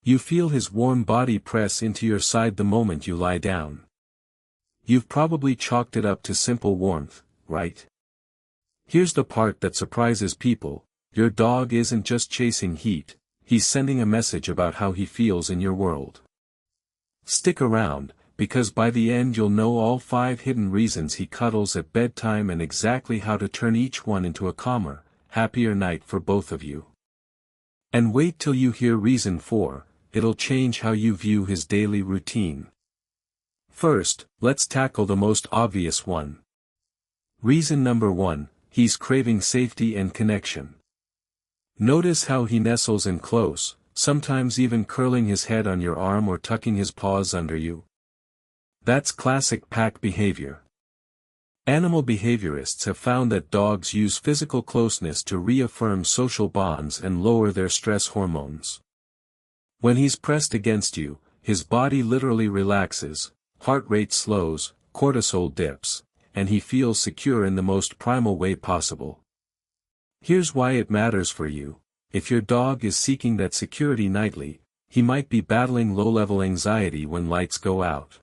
You feel his warm body press into your side the moment you lie down. You've probably chalked it up to simple warmth, right? Here's the part that surprises people: your dog isn't just chasing heat, he's sending a message about how he feels in your world. Stick around, because by the end you'll know all 5 hidden reasons he cuddles at bedtime and exactly how to turn each one into a calmer, happier night for both of you. And wait till you hear reason 4, it'll change how you view his daily routine. First, let's tackle the most obvious one. Reason number 1, he's craving safety and connection. Notice how he nestles in close, sometimes even curling his head on your arm or tucking his paws under you. That's classic pack behavior. Animal behaviorists have found that dogs use physical closeness to reaffirm social bonds and lower their stress hormones. When he's pressed against you, his body literally relaxes, heart rate slows, cortisol dips, and he feels secure in the most primal way possible. Here's why it matters for you: if your dog is seeking that security nightly, he might be battling low-level anxiety when lights go out.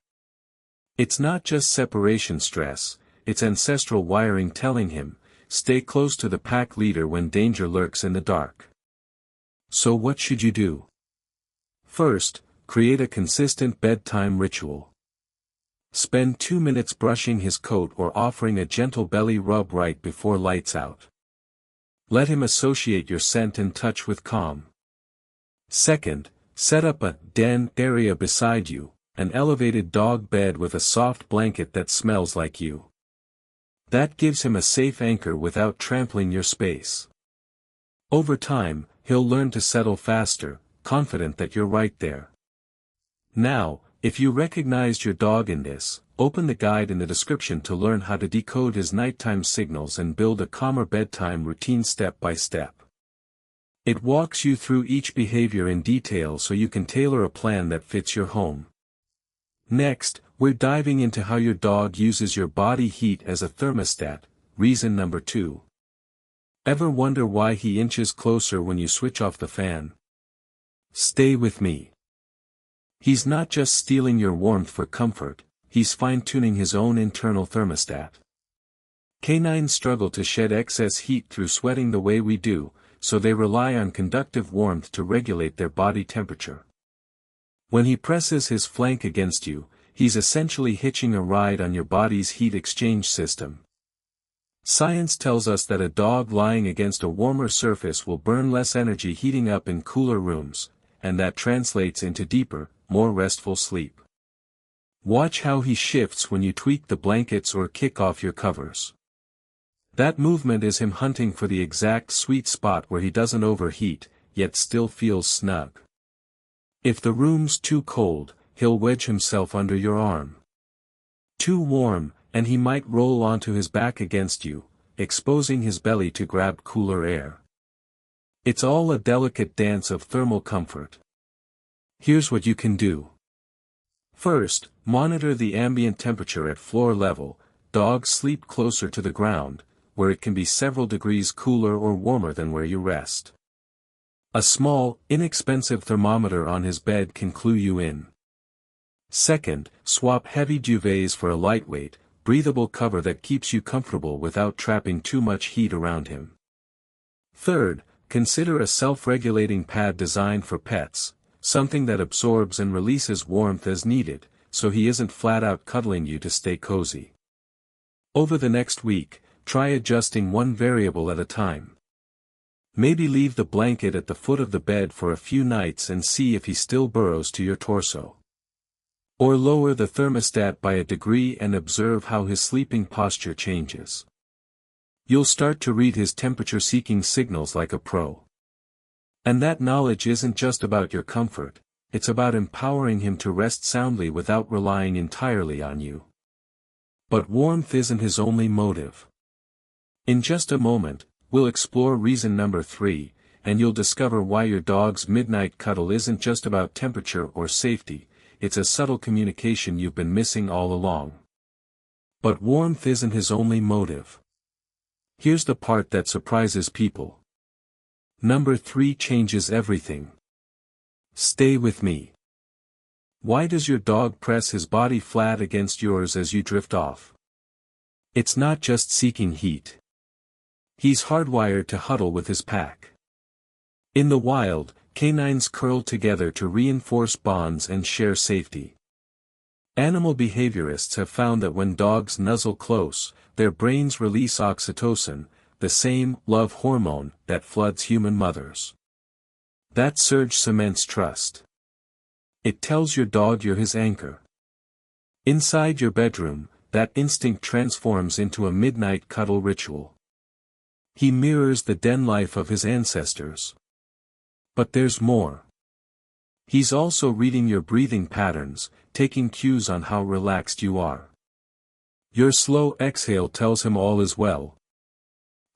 It's not just separation stress, it's ancestral wiring telling him, stay close to the pack leader when danger lurks in the dark. So what should you do? First, create a consistent bedtime ritual. Spend 2 minutes brushing his coat or offering a gentle belly rub right before lights out. Let him associate your scent and touch with calm. Second, set up a den area beside you, an elevated dog bed with a soft blanket that smells like you. That gives him a safe anchor without trampling your space. Over time, he'll learn to settle faster, confident that you're right there. Now, if you recognized your dog in this, open the guide in the description to learn how to decode his nighttime signals and build a calmer bedtime routine step by step. It walks you through each behavior in detail so you can tailor a plan that fits your home. Next, we're diving into how your dog uses your body heat as a thermostat, reason number 2. Ever wonder why he inches closer when you switch off the fan? Stay with me. He's not just stealing your warmth for comfort, he's fine-tuning his own internal thermostat. Canines struggle to shed excess heat through sweating the way we do, so they rely on conductive warmth to regulate their body temperature. When he presses his flank against you, he's essentially hitching a ride on your body's heat exchange system. Science tells us that a dog lying against a warmer surface will burn less energy heating up in cooler rooms, and that translates into deeper, more restful sleep. Watch how he shifts when you tweak the blankets or kick off your covers. That movement is him hunting for the exact sweet spot where he doesn't overheat, yet still feels snug. If the room's too cold, he'll wedge himself under your arm. Too warm, and he might roll onto his back against you, exposing his belly to grab cooler air. It's all a delicate dance of thermal comfort. Here's what you can do. First, monitor the ambient temperature at floor level. Dogs sleep closer to the ground, where it can be several degrees cooler or warmer than where you rest. A small, inexpensive thermometer on his bed can clue you in. Second, swap heavy duvets for a lightweight, breathable cover that keeps you comfortable without trapping too much heat around him. Third, consider a self-regulating pad designed for pets, something that absorbs and releases warmth as needed, so he isn't flat out cuddling you to stay cozy. Over the next week, try adjusting one variable at a time. Maybe leave the blanket at the foot of the bed for a few nights and see if he still burrows to your torso. Or lower the thermostat by a degree and observe how his sleeping posture changes. You'll start to read his temperature-seeking signals like a pro. And that knowledge isn't just about your comfort, it's about empowering him to rest soundly without relying entirely on you. But warmth isn't his only motive. In just a moment, we'll explore reason number 3, and you'll discover why your dog's midnight cuddle isn't just about temperature or safety, it's a subtle communication you've been missing all along. But warmth isn't his only motive. Here's the part that surprises people. Number 3 changes everything. Stay with me. Why does your dog press his body flat against yours as you drift off? It's not just seeking heat. He's hardwired to huddle with his pack. In the wild, canines curl together to reinforce bonds and share safety. Animal behaviorists have found that when dogs nuzzle close, their brains release oxytocin, the same love hormone that floods human mothers. That surge cements trust. It tells your dog you're his anchor. Inside your bedroom, that instinct transforms into a midnight cuddle ritual. He mirrors the den life of his ancestors. But there's more. He's also reading your breathing patterns, taking cues on how relaxed you are. Your slow exhale tells him all is well.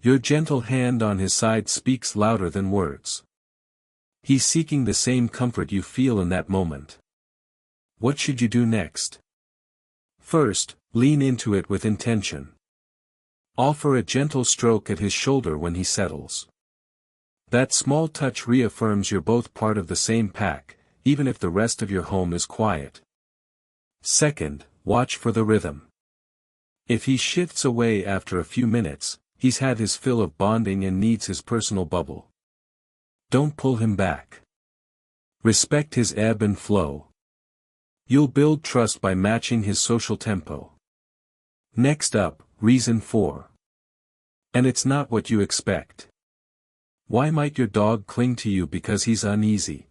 Your gentle hand on his side speaks louder than words. He's seeking the same comfort you feel in that moment. What should you do next? First, lean into it with intention. Offer a gentle stroke at his shoulder when he settles. That small touch reaffirms you're both part of the same pack, even if the rest of your home is quiet. Second, watch for the rhythm. If he shifts away after a few minutes, he's had his fill of bonding and needs his personal bubble. Don't pull him back. Respect his ebb and flow. You'll build trust by matching his social tempo. Next up, reason 4. And it's not what you expect. Why might your dog cling to you because he's uneasy?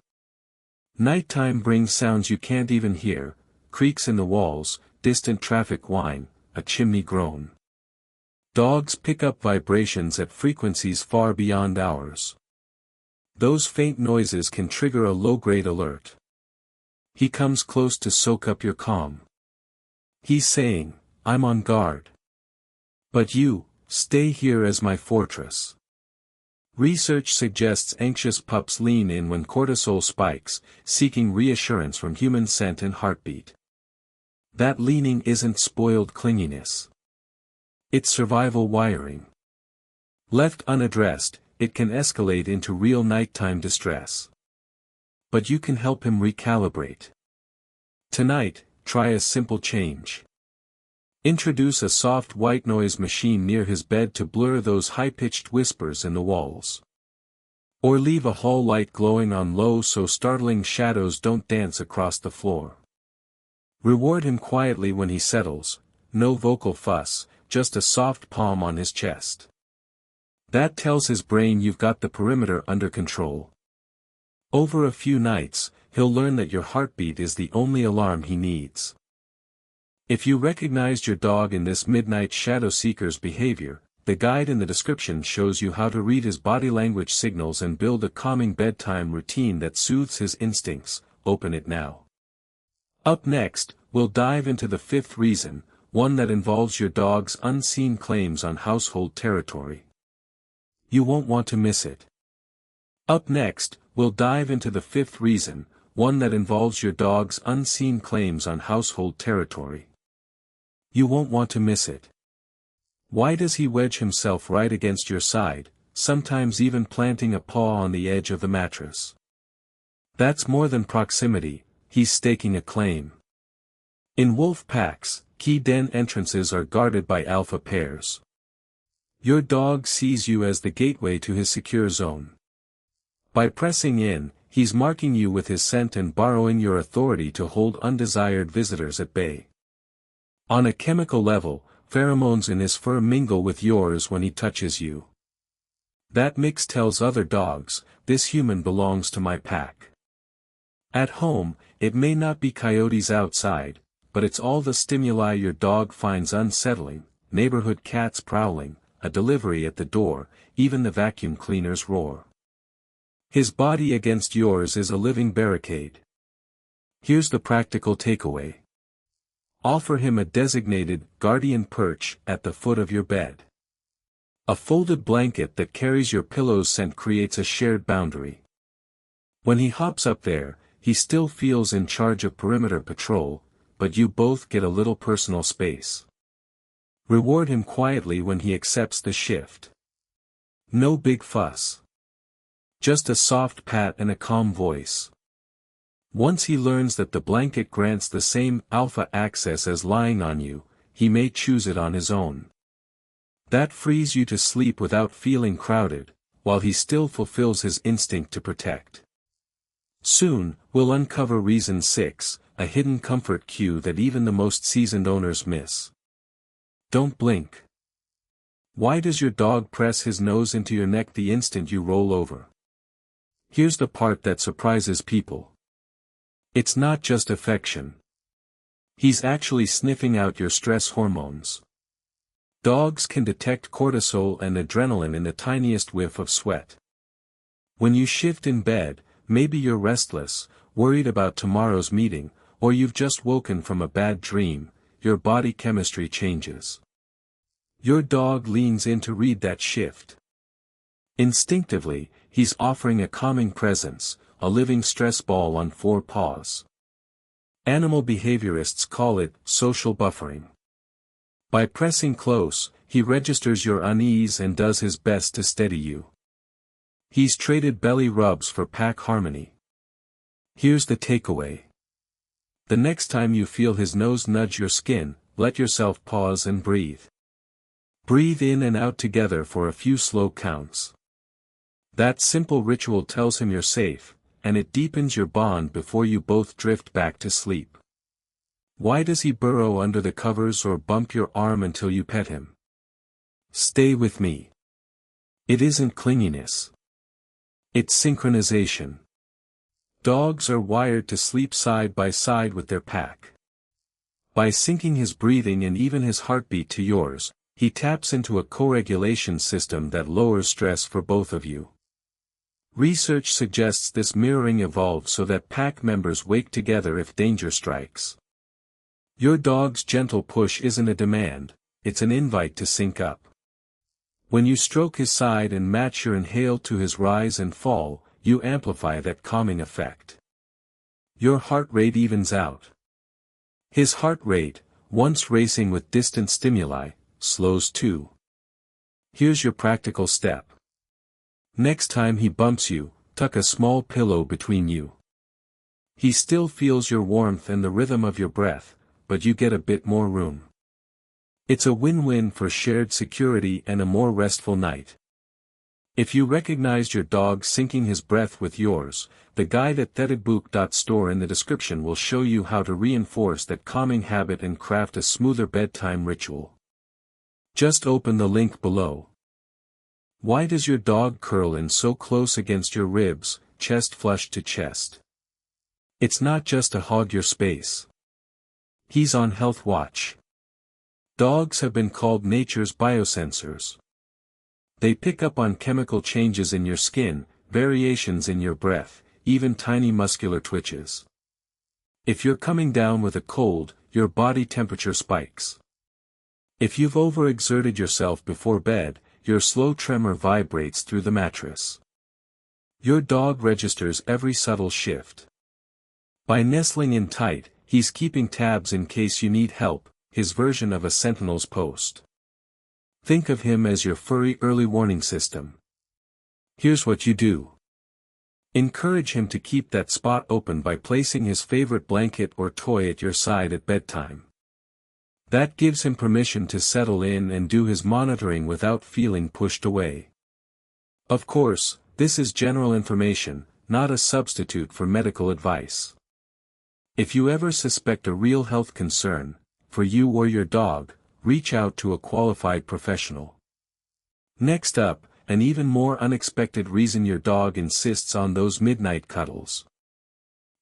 Nighttime brings sounds you can't even hear, creaks in the walls, distant traffic whine, a chimney groan. Dogs pick up vibrations at frequencies far beyond ours. Those faint noises can trigger a low-grade alert. He comes close to soak up your calm. He's saying, I'm on guard. But you, stay here as my fortress. Research suggests anxious pups lean in when cortisol spikes, seeking reassurance from human scent and heartbeat. That leaning isn't spoiled clinginess. It's survival wiring. Left unaddressed, it can escalate into real nighttime distress. But you can help him recalibrate. Tonight, try a simple change. Introduce a soft white noise machine near his bed to blur those high-pitched whispers in the walls. Or leave a hall light glowing on low so startling shadows don't dance across the floor. Reward him quietly when he settles, no vocal fuss, just a soft palm on his chest. That tells his brain you've got the perimeter under control. Over a few nights, he'll learn that your heartbeat is the only alarm he needs. If you recognized your dog in this midnight shadow seeker's behavior, the guide in the description shows you how to read his body language signals and build a calming bedtime routine that soothes his instincts. Open it now. Up next, we'll dive into the 5th reason, one that involves your dog's unseen claims on household territory. You won't want to miss it. Up next, we'll dive into the 5th reason, one that involves your dog's unseen claims on household territory. You won't want to miss it. Why does he wedge himself right against your side, sometimes even planting a paw on the edge of the mattress? That's more than proximity, he's staking a claim. In wolf packs, key den entrances are guarded by alpha pairs. Your dog sees you as the gateway to his secure zone. By pressing in, he's marking you with his scent and borrowing your authority to hold undesired visitors at bay. On a chemical level, pheromones in his fur mingle with yours when he touches you. That mix tells other dogs, this human belongs to my pack. At home, it may not be coyotes outside, but it's all the stimuli your dog finds unsettling, neighborhood cats prowling, a delivery at the door, even the vacuum cleaner's roar. His body against yours is a living barricade. Here's the practical takeaway. Offer him a designated guardian perch at the foot of your bed. A folded blanket that carries your pillow's scent creates a shared boundary. When he hops up there, he still feels in charge of perimeter patrol, but you both get a little personal space. Reward him quietly when he accepts the shift. No big fuss. Just a soft pat and a calm voice. Once he learns that the blanket grants the same alpha access as lying on you, he may choose it on his own. That frees you to sleep without feeling crowded, while he still fulfills his instinct to protect. Soon, we'll uncover reason 6, a hidden comfort cue that even the most seasoned owners miss. Don't blink. Why does your dog press his nose into your neck the instant you roll over? Here's the part that surprises people. It's not just affection. He's actually sniffing out your stress hormones. Dogs can detect cortisol and adrenaline in the tiniest whiff of sweat. When you shift in bed, maybe you're restless, worried about tomorrow's meeting, or you've just woken from a bad dream, your body chemistry changes. Your dog leans in to read that shift. Instinctively, he's offering a calming presence, a living stress ball on 4 paws. Animal behaviorists call it social buffering. By pressing close, he registers your unease and does his best to steady you. He's traded belly rubs for pack harmony. Here's the takeaway. The next time you feel his nose nudge your skin, let yourself pause and breathe. Breathe in and out together for a few slow counts. That simple ritual tells him you're safe, and it deepens your bond before you both drift back to sleep. Why does he burrow under the covers or bump your arm until you pet him? Stay with me. It isn't clinginess. It's synchronization. Dogs are wired to sleep side by side with their pack. By syncing his breathing and even his heartbeat to yours, he taps into a co-regulation system that lowers stress for both of you. Research suggests this mirroring evolved so that pack members wake together if danger strikes. Your dog's gentle push isn't a demand, it's an invite to sync up. When you stroke his side and match your inhale to his rise and fall, you amplify that calming effect. Your heart rate evens out. His heart rate, once racing with distant stimuli, slows too. Here's your practical step. Next time he bumps you, tuck a small pillow between you. He still feels your warmth and the rhythm of your breath, but you get a bit more room. It's a win-win for shared security and a more restful night. If you recognized your dog syncing his breath with yours, the guide at thetedbook.store in the description will show you how to reinforce that calming habit and craft a smoother bedtime ritual. Just open the link below. Why does your dog curl in so close against your ribs, chest flush to chest? It's not just to hog your space. He's on health watch. Dogs have been called nature's biosensors. They pick up on chemical changes in your skin, variations in your breath, even tiny muscular twitches. If you're coming down with a cold, your body temperature spikes. If you've overexerted yourself before bed, your slow tremor vibrates through the mattress. Your dog registers every subtle shift. By nestling in tight, he's keeping tabs in case you need help, his version of a sentinel's post. Think of him as your furry early warning system. Here's what you do. Encourage him to keep that spot open by placing his favorite blanket or toy at your side at bedtime. That gives him permission to settle in and do his monitoring without feeling pushed away. Of course, this is general information, not a substitute for medical advice. If you ever suspect a real health concern, for you or your dog, reach out to a qualified professional. Next up, an even more unexpected reason your dog insists on those midnight cuddles.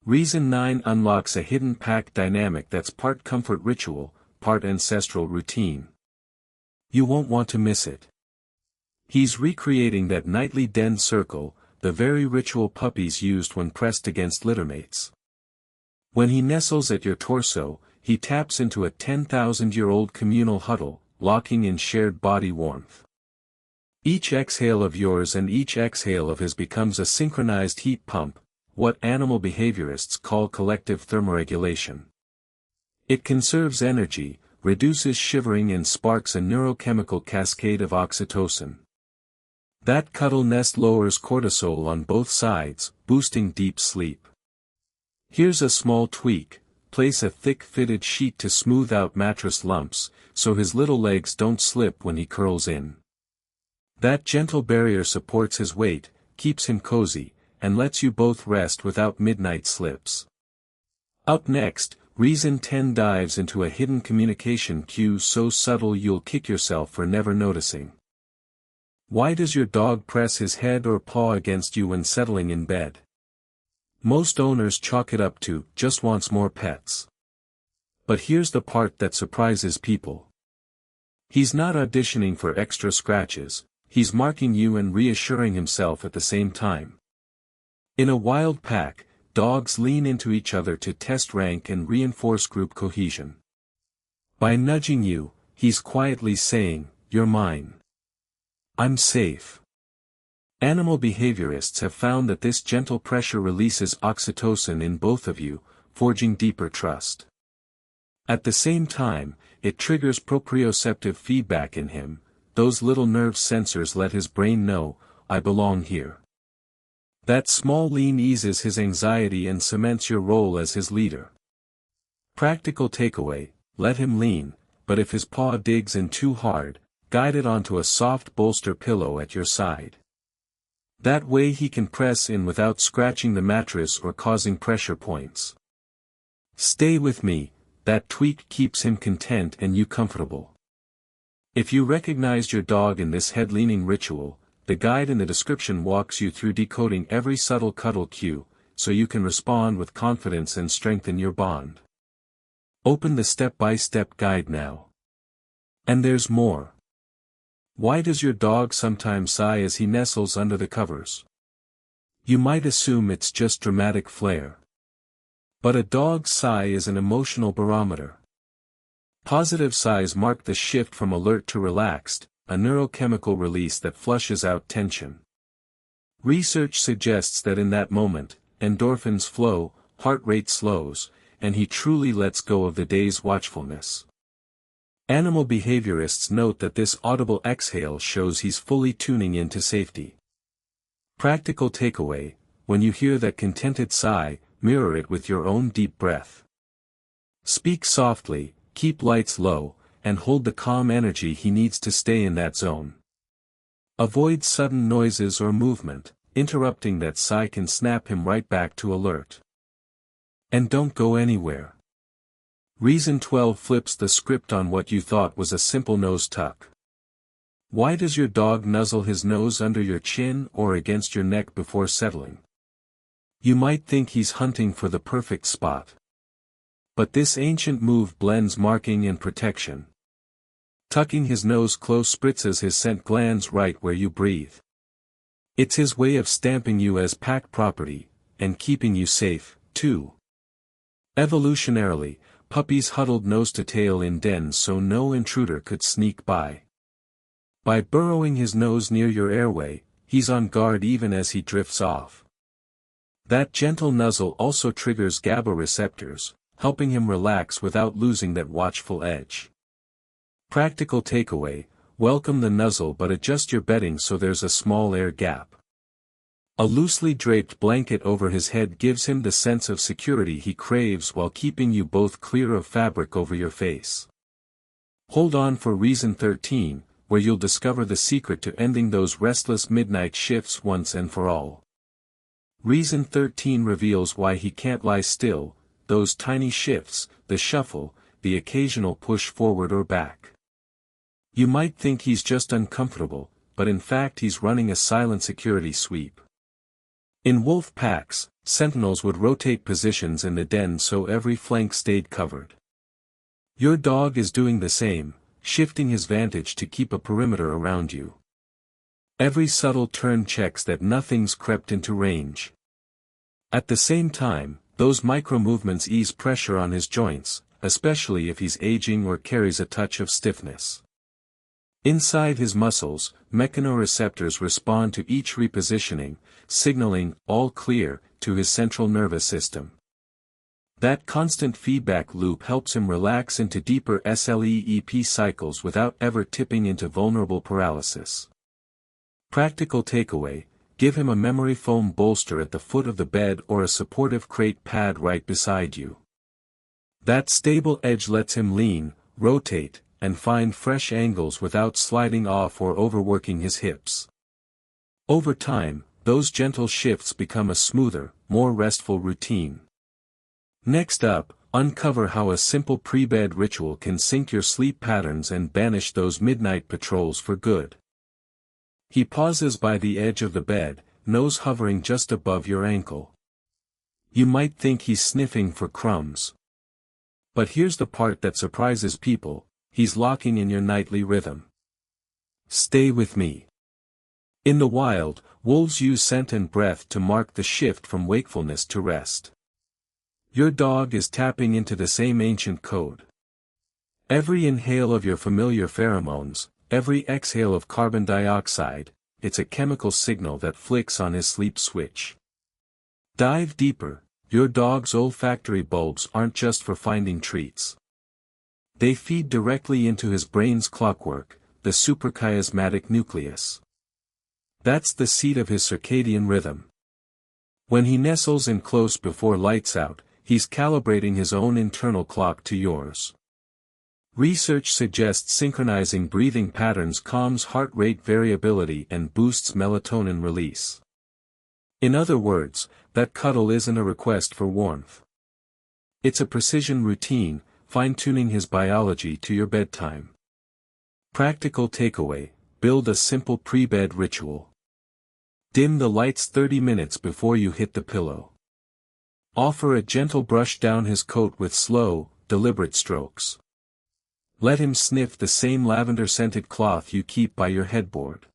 Reason 9 unlocks a hidden pack dynamic that's part comfort ritual, part ancestral routine. You won't want to miss it. He's recreating that nightly den circle, the very ritual puppies used when pressed against littermates. When he nestles at your torso, he taps into a 10,000-year-old communal huddle, locking in shared body warmth. Each exhale of yours and each exhale of his becomes a synchronized heat pump, what animal behaviorists call collective thermoregulation. It conserves energy, reduces shivering and sparks a neurochemical cascade of oxytocin. That cuddle nest lowers cortisol on both sides, boosting deep sleep. Here's a small tweak: place a thick fitted sheet to smooth out mattress lumps, so his little legs don't slip when he curls in. That gentle barrier supports his weight, keeps him cozy, and lets you both rest without midnight slips. Up next, Reason 10 dives into a hidden communication cue so subtle you'll kick yourself for never noticing. Why does your dog press his head or paw against you when settling in bed? Most owners chalk it up to, just wants more pets. But here's the part that surprises people. He's not auditioning for extra scratches, he's marking you and reassuring himself at the same time. In a wild pack, dogs lean into each other to test rank and reinforce group cohesion. By nudging you, he's quietly saying, "You're mine. I'm safe." Animal behaviorists have found that this gentle pressure releases oxytocin in both of you, forging deeper trust. At the same time, it triggers proprioceptive feedback in him. Those little nerve sensors let his brain know, "I belong here." That small lean eases his anxiety and cements your role as his leader. Practical takeaway: let him lean, but if his paw digs in too hard, guide it onto a soft bolster pillow at your side. That way he can press in without scratching the mattress or causing pressure points. Stay with me, that tweak keeps him content and you comfortable. If you recognized your dog in this head-leaning ritual, the guide in the description walks you through decoding every subtle cuddle cue, so you can respond with confidence and strengthen your bond. Open the step-by-step guide now. And there's more. Why does your dog sometimes sigh as he nestles under the covers? You might assume it's just dramatic flair. But a dog's sigh is an emotional barometer. Positive sighs mark the shift from alert to relaxed, a neurochemical release that flushes out tension. Research suggests that in that moment, endorphins flow, heart rate slows, and he truly lets go of the day's watchfulness. Animal behaviorists note that this audible exhale shows he's fully tuning into safety. Practical takeaway: when you hear that contented sigh, mirror it with your own deep breath. Speak softly, keep lights low, and hold the calm energy he needs to stay in that zone. Avoid sudden noises or movement, interrupting that sigh can snap him right back to alert. And don't go anywhere. Reason 12 flips the script on what you thought was a simple nose tuck. Why does your dog nuzzle his nose under your chin or against your neck before settling? You might think he's hunting for the perfect spot. But this ancient move blends marking and protection. Tucking his nose close spritzes his scent glands right where you breathe. It's his way of stamping you as pack property, and keeping you safe, too. Evolutionarily, puppies huddled nose to tail in dens so no intruder could sneak by. By burrowing his nose near your airway, he's on guard even as he drifts off. That gentle nuzzle also triggers GABA receptors, helping him relax without losing that watchful edge. Practical takeaway: welcome the nuzzle but adjust your bedding so there's a small air gap. A loosely draped blanket over his head gives him the sense of security he craves while keeping you both clear of fabric over your face. Hold on for Reason 13, where you'll discover the secret to ending those restless midnight shifts once and for all. Reason 13 reveals why he can't lie still: those tiny shifts, the shuffle, the occasional push forward or back. You might think he's just uncomfortable, but in fact he's running a silent security sweep. In wolf packs, sentinels would rotate positions in the den so every flank stayed covered. Your dog is doing the same, shifting his vantage to keep a perimeter around you. Every subtle turn checks that nothing's crept into range. At the same time, those micro-movements ease pressure on his joints, especially if he's aging or carries a touch of stiffness. Inside his muscles, mechanoreceptors respond to each repositioning, signaling "all clear" to his central nervous system. That constant feedback loop helps him relax into deeper sleep cycles without ever tipping into vulnerable paralysis. Practical takeaway: give him a memory foam bolster at the foot of the bed or a supportive crate pad right beside you. That stable edge lets him lean, rotate, and find fresh angles without sliding off or overworking his hips. Over time, those gentle shifts become a smoother, more restful routine. Next up, uncover how a simple pre-bed ritual can sync your sleep patterns and banish those midnight patrols for good. He pauses by the edge of the bed, nose hovering just above your ankle. You might think he's sniffing for crumbs. But here's the part that surprises people, he's locking in your nightly rhythm. Stay with me. In the wild, wolves use scent and breath to mark the shift from wakefulness to rest. Your dog is tapping into the same ancient code. Every inhale of your familiar pheromones, every exhale of carbon dioxide, it's a chemical signal that flicks on his sleep switch. Dive deeper, your dog's olfactory bulbs aren't just for finding treats. They feed directly into his brain's clockwork, the suprachiasmatic nucleus. That's the seat of his circadian rhythm. When he nestles in close before lights out, he's calibrating his own internal clock to yours. Research suggests synchronizing breathing patterns calms heart rate variability and boosts melatonin release. In other words, that cuddle isn't a request for warmth. It's a precision routine, fine-tuning his biology to your bedtime. Practical takeaway: build a simple pre-bed ritual. Dim the lights 30 minutes before you hit the pillow. Offer a gentle brush down his coat with slow, deliberate strokes. Let him sniff the same lavender-scented cloth you keep by your headboard.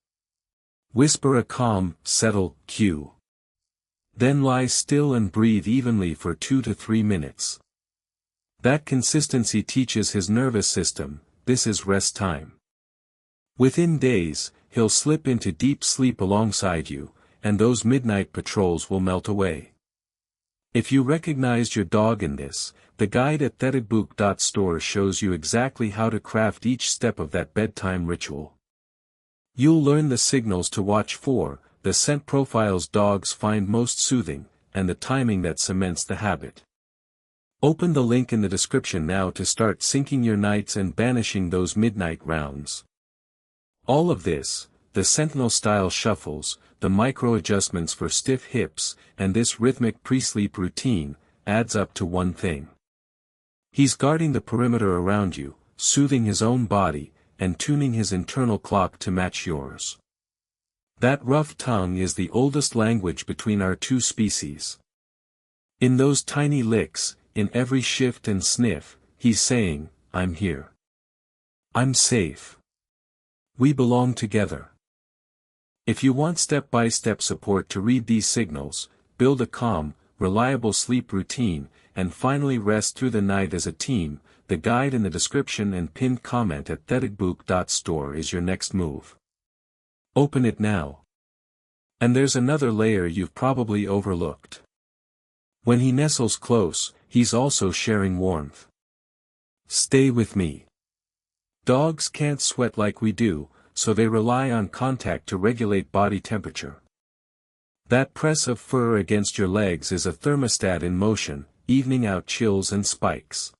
Whisper a calm, settle cue. Then lie still and breathe evenly for 2 to 3 minutes. That consistency teaches his nervous system, this is rest time. Within days, he'll slip into deep sleep alongside you, and those midnight patrols will melt away. If you recognized your dog in this, the guide at thetedbook.store shows you exactly how to craft each step of that bedtime ritual. You'll learn the signals to watch for, the scent profiles dogs find most soothing, and the timing that cements the habit. Open the link in the description now to start syncing your nights and banishing those midnight rounds. All of this, the sentinel-style shuffles, the micro-adjustments for stiff hips, and this rhythmic pre-sleep routine, adds up to one thing. He's guarding the perimeter around you, soothing his own body, and tuning his internal clock to match yours. That rough tongue is the oldest language between our two species. In those tiny licks, in every shift and sniff, he's saying, I'm here. I'm safe. We belong together. If you want step-by-step support to read these signals, build a calm, reliable sleep routine, and finally rest through the night as a team, the guide in the description and pinned comment at thetedbook.store is your next move. Open it now. And there's another layer you've probably overlooked. When he nestles close, he's also sharing warmth. Stay with me. Dogs can't sweat like we do, so they rely on contact to regulate body temperature. That press of fur against your legs is a thermostat in motion, evening out chills and spikes.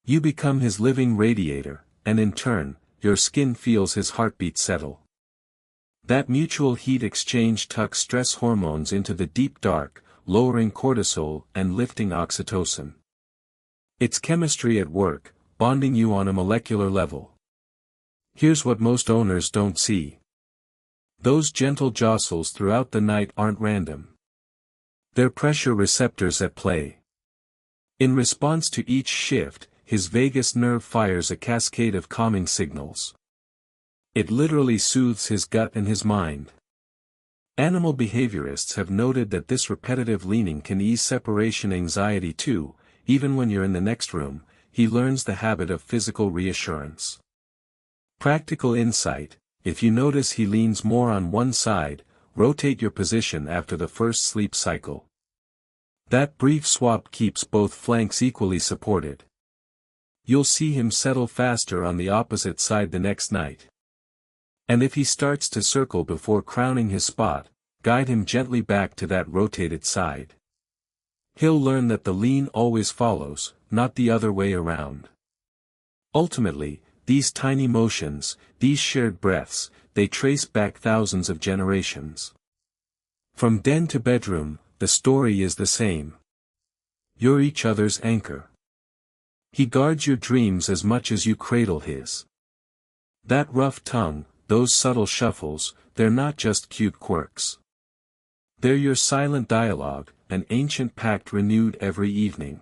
You become his living radiator, and in turn, your skin feels his heartbeat settle. That mutual heat exchange tucks stress hormones into the deep dark, lowering cortisol and lifting oxytocin. It's chemistry at work, bonding you on a molecular level. Here's what most owners don't see. Those gentle jostles throughout the night aren't random. They're pressure receptors at play. In response to each shift, his vagus nerve fires a cascade of calming signals. It literally soothes his gut and his mind. Animal behaviorists have noted that this repetitive leaning can ease separation anxiety too. Even when you're in the next room, he learns the habit of physical reassurance. Practical insight: if you notice he leans more on one side, rotate your position after the first sleep cycle. That brief swap keeps both flanks equally supported. You'll see him settle faster on the opposite side the next night. And if he starts to circle before crowning his spot, guide him gently back to that rotated side. He'll learn that the lean always follows, not the other way around. Ultimately, these tiny motions, these shared breaths, they trace back thousands of generations. From den to bedroom, the story is the same. You're each other's anchor. He guards your dreams as much as you cradle his. That rough tongue, those subtle shuffles, they're not just cute quirks. They're your silent dialogue, an ancient pact renewed every evening.